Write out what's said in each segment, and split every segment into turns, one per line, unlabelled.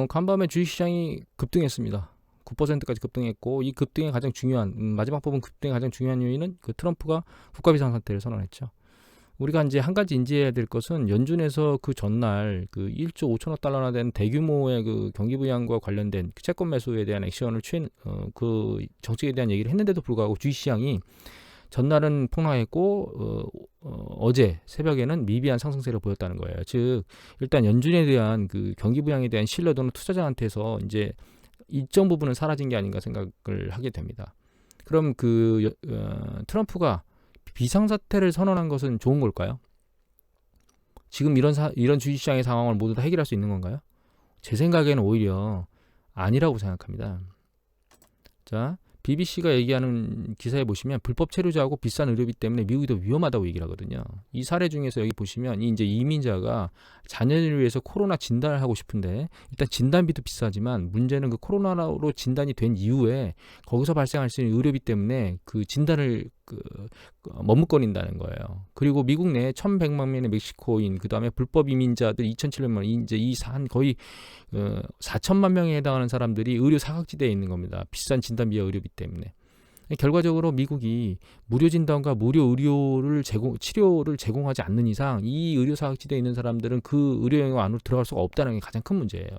간밤에 주식시장이 급등했습니다. 9%까지 급등했고, 이 급등의 가장 중요한 마지막 부분 급등의 가장 중요한 요인은 그 트럼프가 국가 비상 사태를 선언했죠. 우리가 이제 한 가지 인지해야 될 것은 연준에서 그 전날 그 1조 5천억 달러나 되는 대규모의 그 경기 부양과 관련된 그 채권 매수에 대한 액션을 그 정책에 대한 얘기를 했는데도 불구하고 주식시장이 전날은 폭락했고 어제 새벽에는 미비한 상승세를 보였다는 거예요. 즉 일단 연준에 대한 그 경기 부양에 대한 신뢰도는 투자자한테서 이제 일정 부분은 사라진 게 아닌가 생각을 하게 됩니다. 그럼 트럼프가 비상사태를 선언한 것은 좋은 걸까요? 지금 이런 주식시장의 상황을 모두 다 해결할 수 있는 건가요? 제 생각에는 오히려 아니라고 생각합니다. 자, BBC가 얘기하는 기사에 보시면 불법 체류자하고 비싼 의료비 때문에 미국이 더 위험하다고 얘기를 하거든요. 이 사례 중에서 여기 보시면 이제 이민자가 자녀를 위해서 코로나 진단을 하고 싶은데 일단 진단비도 비싸지만 문제는 그 코로나로 진단이 된 이후에 거기서 발생할 수 있는 의료비 때문에 그 진단을 머뭇거린다는 거예요. 그리고 미국 내에 1,100만 명의 멕시코인, 그 다음에 불법 이민자들 2,700만 명, 이제 거의 4천만 명에 해당하는 사람들이 의료 사각지대에 있는 겁니다. 비싼 진단비와 의료비 때문에. 결과적으로 미국이 무료 진단과 무료 치료를 제공하지 않는 이상 이 의료 사각지대에 있는 사람들은 그 의료 영역 안으로 들어갈 수가 없다는 게 가장 큰 문제예요.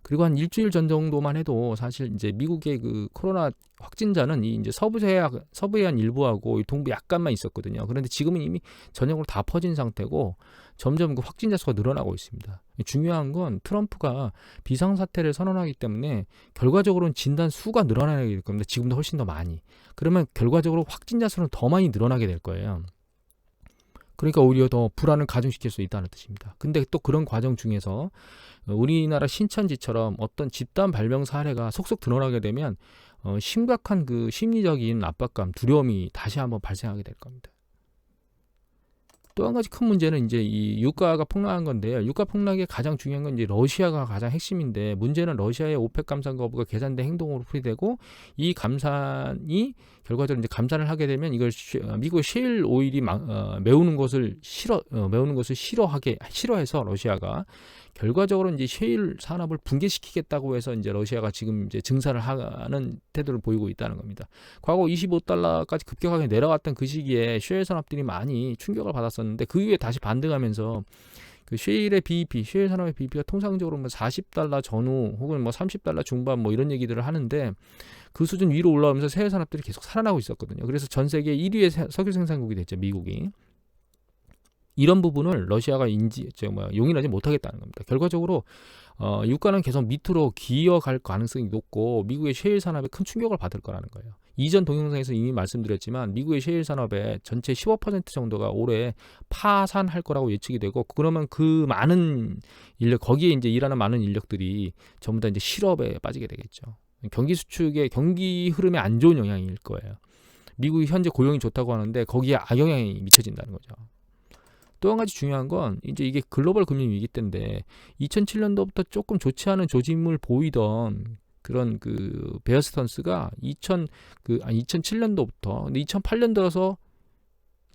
그리고 한 일주일 전 정도만 해도 사실 이제 미국의 그 코로나 확진자는 이제 서부의 한 일부하고 동부 약간만 있었거든요. 그런데 지금은 이미 전역으로 다 퍼진 상태고 점점 그 확진자 수가 늘어나고 있습니다. 중요한 건 트럼프가 비상사태를 선언하기 때문에 결과적으로는 진단 수가 늘어나게 될 겁니다. 지금도 훨씬 더 많이. 그러면 결과적으로 확진자 수는 더 많이 늘어나게 될 거예요. 그러니까 오히려 더 불안을 가중시킬 수 있다는 뜻입니다. 근데 또 그런 과정 중에서 우리나라 신천지처럼 어떤 집단 발병 사례가 속속 드러나게 되면 심각한 그 심리적인 압박감, 두려움이 다시 한번 발생하게 될 겁니다. 또 한 가지 큰 문제는 이제 이 유가가 폭락한 건데요. 유가 폭락의 가장 중요한 건 이제 러시아가 가장 핵심인데 문제는 러시아의 오펙 감산 거부가 계산된 행동으로 풀이되고 이 감산이 결과적으로 이제 감산을 하게 되면 이걸 미국의 셰일 오일이 메우는 것을 싫어해서 러시아가 결과적으로 이제 셰일 산업을 붕괴시키겠다고 해서 이제 러시아가 지금 이제 증산을 하는 태도를 보이고 있다는 겁니다. 과거 25달러까지 급격하게 내려갔던 그 시기에 셰일 산업들이 많이 충격을 받았었는데 그 이후에 다시 반등하면서 그 셰일의 BEP, 셰일 산업의 BEP가 통상적으로 뭐 40달러 전후 혹은 뭐 30달러 중반 뭐 이런 얘기들을 하는데 그 수준 위로 올라오면서 셰일 산업들이 계속 살아나고 있었거든요. 그래서 전 세계 1위의 석유 생산국이 됐죠, 미국이. 이런 부분을 러시아가 용인하지 못하겠다는 겁니다. 결과적으로 유가는 계속 밑으로 기어갈 가능성이 높고 미국의 셰일 산업에 큰 충격을 받을 거라는 거예요. 이전 동영상에서 이미 말씀드렸지만 미국의 셰일 산업의 전체 15% 정도가 올해 파산할 거라고 예측이 되고 그러면 그 많은 인력 거기에 이제 일하는 많은 인력들이 전부 다 이제 실업에 빠지게 되겠죠. 경기 수축의 경기 흐름에 안 좋은 영향일 거예요. 미국이 현재 고용이 좋다고 하는데 거기에 악영향이 미쳐진다는 거죠. 또 한 가지 중요한 건 이제 이게 글로벌 금융 위기 때인데 2007년도부터 조금 좋지 않은 조짐을 보이던 그런 그 베어 스턴스가 2007년도부터 근데 2008년 들어서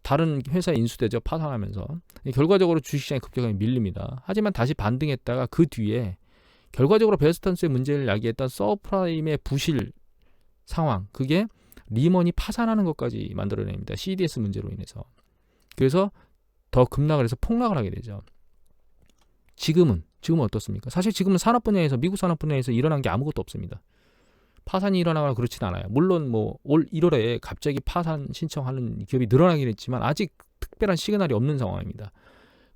다른 회사에 인수되죠. 파산하면서 결과적으로 주식시장이 급격하게 밀립니다. 하지만 다시 반등했다가 그 뒤에 결과적으로 베어 스턴스의 문제를 야기했던 서브프라임의 부실 상황 그게 리먼이 파산하는 것까지 만들어냅니다. CDS 문제로 인해서. 그래서 더 급락을 해서 폭락을 하게 되죠. 지금은 어떻습니까? 사실 지금은 미국 산업 분야에서 일어난 게 아무것도 없습니다. 파산이 일어나거나 그렇진 않아요. 물론 뭐 올 1월에 갑자기 파산 신청하는 기업이 늘어나긴 했지만 아직 특별한 시그널이 없는 상황입니다.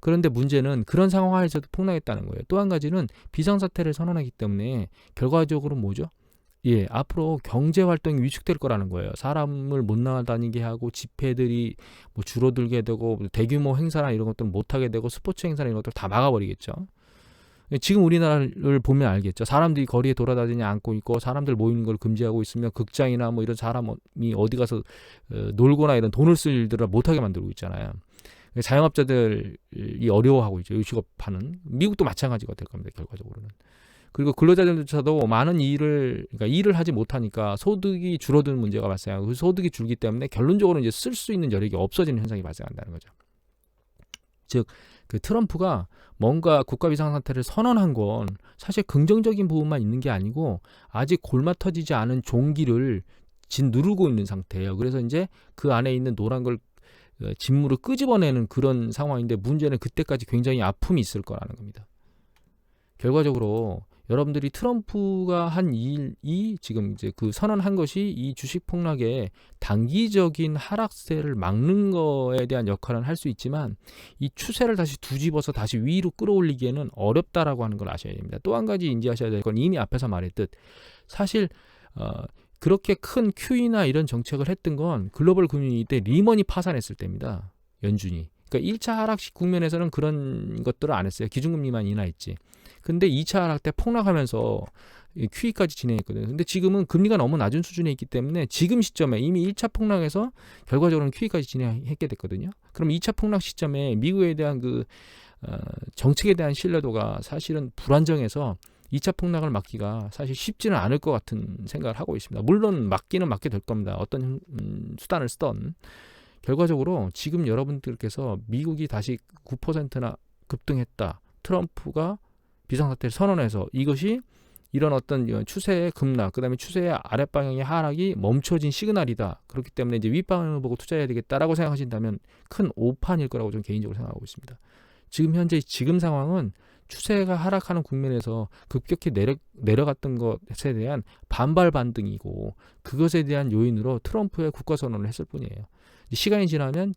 그런데 문제는 그런 상황에서도 폭락했다는 거예요. 또 한 가지는 비상사태를 선언하기 때문에 결과적으로 뭐죠? 앞으로 경제 활동이 위축될 거라는 거예요. 사람을 못 나다니게 하고 집회들이 뭐 줄어들게 되고 대규모 행사나 이런 것들 못 하게 되고 스포츠 행사나 이런 것들 다 막아버리겠죠. 지금 우리나라를 보면 알겠죠. 사람들이 거리에 돌아다니지 않고 있고 사람들 모이는 걸 금지하고 있으면 극장이나 뭐 이런 사람이 어디 가서 놀거나 이런 돈을 쓸 일들을 못하게 만들고 있잖아요. 자영업자들이 어려워하고 있죠. 요식업 하는 미국도 마찬가지가 될 겁니다. 결과적으로는. 그리고 근로자들조차도 많은 일을 하지 못하니까 소득이 줄어드는 문제가 발생하고 그 소득이 줄기 때문에 결론적으로 이제 쓸 수 있는 여력이 없어지는 현상이 발생한다는 거죠. 즉 그 트럼프가 뭔가 국가 비상 상태를 선언한 건 사실 긍정적인 부분만 있는 게 아니고 아직 골마 터지지 않은 종기를 짓누르고 있는 상태예요. 그래서 이제 그 안에 있는 노란 걸 진물을 끄집어내는 그런 상황인데, 문제는 그때까지 굉장히 아픔이 있을 거라는 겁니다. 결과적으로 여러분들이 트럼프가 한 일이 지금 이제 그 선언한 것이 이 주식 폭락의 단기적인 하락세를 막는 거에 대한 역할은 할 수 있지만, 이 추세를 다시 뒤집어서 다시 위로 끌어올리기에는 어렵다라고 하는 걸 아셔야 됩니다. 또 한 가지 인지하셔야 될 건, 이미 앞에서 말했듯 사실 그렇게 큰 QE나 이런 정책을 했던 건 글로벌 금융위기 때 리먼이 파산했을 때입니다. 연준이. 그러니까 1차 하락식 국면에서는 그런 것들을 안 했어요. 기준금리만 인하했지. 근데 2차 하락 때 폭락하면서 QE까지 진행했거든요. 근데 지금은 금리가 너무 낮은 수준에 있기 때문에 지금 시점에 이미 1차 폭락에서 결과적으로는 QE까지 진행했게 됐거든요. 그럼 2차 폭락 시점에 미국에 대한 그 정책에 대한 신뢰도가 사실은 불안정해서 2차 폭락을 막기가 사실 쉽지는 않을 것 같은 생각을 하고 있습니다. 물론 막기는 막게 될 겁니다. 어떤 수단을 쓰던. 결과적으로 지금 여러분들께서 미국이 다시 9%나 급등했다, 트럼프가 비상사태를 선언해서 이것이 이런 어떤 추세의 급락, 그 다음에 추세의 아랫방향의 하락이 멈춰진 시그널이다. 그렇기 때문에 이제 윗방향을 보고 투자해야 되겠다라고 생각하신다면 큰 오판일 거라고 저는 개인적으로 생각하고 있습니다. 지금 현재 지금 상황은 추세가 하락하는 국면에서 급격히 내려갔던 것에 대한 반발 반등이고, 그것에 대한 요인으로 트럼프의 국가 선언을 했을 뿐이에요. 시간이 지나면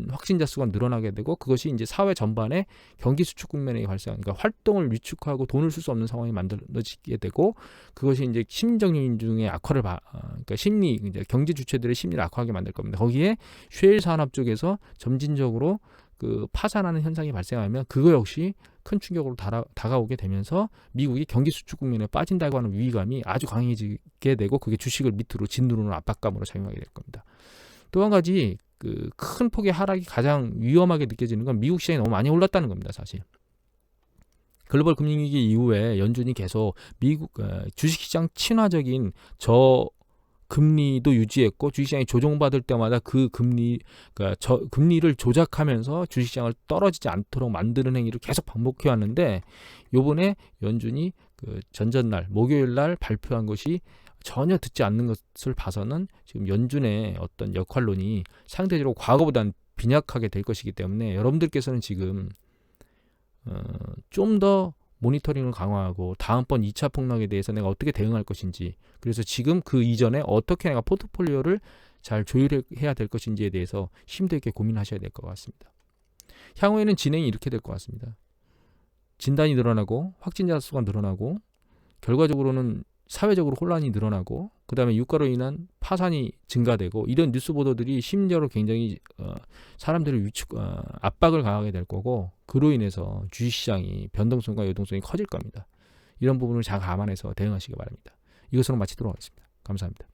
확진자 수가 늘어나게 되고, 그것이 이제 사회 전반에 경기 수축 국면에 발생하는, 그러니까 활동을 위축하고 돈을 쓸 수 없는 상황이 만들어지게 되고, 그것이 이제 심리적 요인 중에 악화를 그러니까 이제 경제 주체들의 심리를 악화하게 만들 겁니다. 거기에 쉐일 산업 쪽에서 점진적으로 그 파산하는 현상이 발생하면 그거 역시 큰 충격으로 다가오게 되면서 미국이 경기 수축 국면에 빠진다고 하는 위기감이 아주 강해지게 되고, 그게 주식을 밑으로 짓누르는 압박감으로 작용하게 될 겁니다. 또 한 가지 그 큰 폭의 하락이 가장 위험하게 느껴지는 건 미국 시장이 너무 많이 올랐다는 겁니다. 사실 글로벌 금융위기 이후에 연준이 계속 미국 주식시장 친화적인 금리도 유지했고, 주식시장이 조정받을 때마다 그 그러니까 금리를 조작하면서 주식시장을 떨어지지 않도록 만드는 행위를 계속 반복해 왔는데, 요번에 연준이 그 전전날 목요일날 발표한 것이 전혀 듣지 않는 것을 봐서는 지금 연준의 어떤 역할론이 상대적으로 과거보다는 빈약하게 될 것이기 때문에, 여러분들께서는 지금 좀 더 모니터링을 강화하고 다음번 2차 폭락에 대해서 내가 어떻게 대응할 것인지, 그래서 지금 그 이전에 어떻게 내가 포트폴리오를 잘 조율해야 될 것인지에 대해서 심도 있게 고민하셔야 될 것 같습니다. 향후에는 진행이 이렇게 될 것 같습니다. 진단이 늘어나고 확진자 수가 늘어나고, 결과적으로는 사회적으로 혼란이 늘어나고, 그 다음에 유가로 인한 파산이 증가되고, 이런 뉴스 보도들이 심리적으로 굉장히 사람들을 압박을 가하게 될 거고, 그로 인해서 주식시장이 변동성과 요동성이 커질 겁니다. 이런 부분을 잘 감안해서 대응하시기 바랍니다. 이것으로 마치도록 하겠습니다. 감사합니다.